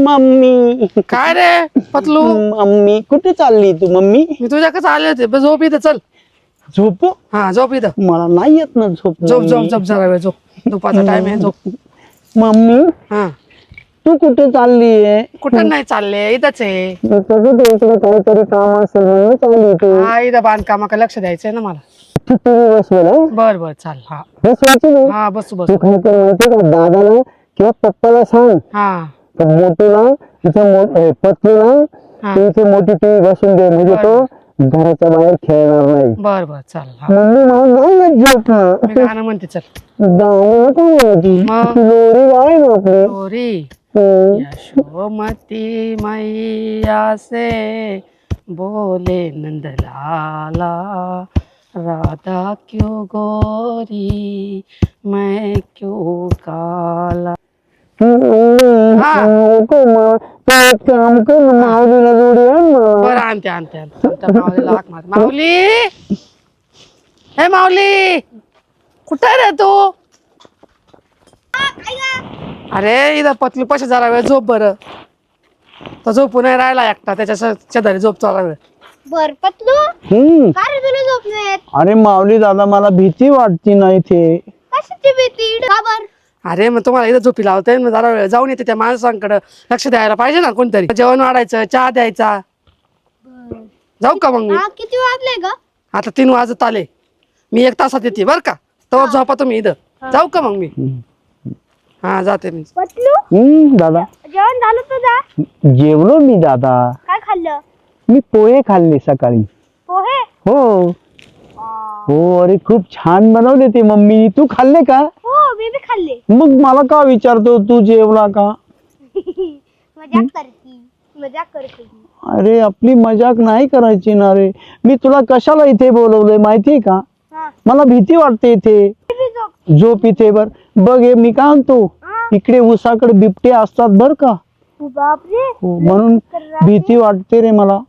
Mummy काय रे Patlu? Mummy कुठे चालली तू मम्मी? मी तुझ्याकडे आले होते बस झोप इथं चल. झोपू? हा झोप इथं. मला नाही येत ना झोप. झोप झोप झोप जरा वेळ झोप. दुपारचा टाइम आहे झोप. मम्मी हा तू कुठे चालली आहे? कुठं नाही चालले इथंच आहे. काहीतरी काम असेल म्हणून चालली तू. हा इथं बांधकामाकडे लक्ष द्यायचंय ना मला. बर बर चाल. हा हा बसू बसू. दादाला किंवा पप्पाला सांग हा मोठीला पत्नीला हा तुमची मोठी टीव्ही बसून दे म्हणजे तो घराच्या बाहेर खेळणार नाही. बर बर चाल. हा मम्मी मला नाही झोप मी गाणं म्हणते चल. मग? लोरी आहे ना आपली. गौरी यशोमती मैया से बोले नंदलाला राधा क्यों गोरी मैं क्यों काला. काम कर माऊलीला जोडी आण ना. बरं आणते आणते आणते माऊलीला हाक मार. माऊली हे माऊली कुठे रे तू? अरे इथं पतली पशी जरा वेळ झोप बरं. तो झोपू नाही राहिला एकटा त्याच्या शेजारी झोप जरा वेळ. बर पतलू हम्म. का रे तुला झोप नाही येत? अरे माऊली दादा मला भीती वाटती ना इथे. कशाची भीती? का बर? अरे मग तुम्हाला इथं झोपी लावते मग जरा वेळ जाऊन येते त्या माणसांकडे लक्ष द्यायला पाहिजे ना कोणतरी. जेवण वाढायचं चहा द्यायचा. जाऊ का मग मी? हा किती वाजले ग? आता 3 वाजत आले. मी 1 तासात येते बर का. तेव्हा झोपा तुम्ही इथं. जाऊ का मग मी? हा जाते मी. पतलू दादा जेवण झालं तुझं? जेवलो मी दादा. काय खाल्लं? मी पोहे खाल्ले सकाळी. पोहे? हो हो अरे खूप छान बनवले ते मम्मी. तू खाल्ले का? हो मी बी खाल्ले. मग मला का विचारतो तू जेवला का? मजाक करते. अरे आपली मजाक नाही करायची ना रे. मी तुला कशाला इथे बोलवलंय माहितीये का? हा मला भीती वाटते इथे. मी बी झोप. झोप इथे बर. बघ हे मी काय म्हणतो हा. इकडे उसाकडे बिबटे असतात बर का. बापरे हो म्हणून भीती वाटते रे मला.